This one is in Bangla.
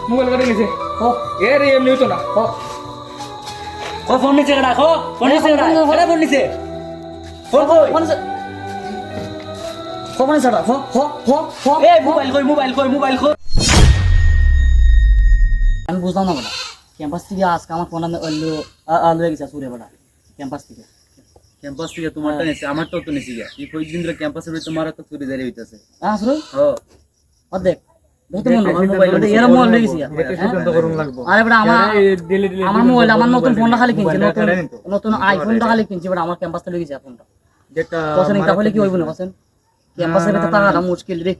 মোবাইল করে নিছে এ রে এমনি হইতো না ও ফোন নিচে রাখো ফোন নিচে রাখো ফোন নিচে ফোন ছাড়া এ মোবাইল কই আমি বুঝলাম না বড়া ক্যাম্পাস থেকে আজকে আমার ফোন আলো হয়ে গেছে সুরে বড়া ক্যাম্পাস থেকে তোমারটা নিছে আমারটাও তো নিছি এই কয়েকদিন ধরে ক্যাম্পাসের ভিতরে তোমার তো চুরি দাঁড়িয়ে হইতাছে আসলে ও অর্ধেক দেখতে মন মোবাইল এর মোবাইল হয়ে গেছে আরে বড়া আমার মোবাইল আমার নতুন ফোনটা খালি কিনছি নতুন আইফোনটা খালি কিনছি বড়া আমার ক্যাম্পাস থেকে গেছে ফোনটা যেটা পছন্দ এটা হলে কি হইব না পছন্দ ক্যাম্পাসের ভিতরে টাকাটা মুশকিল রে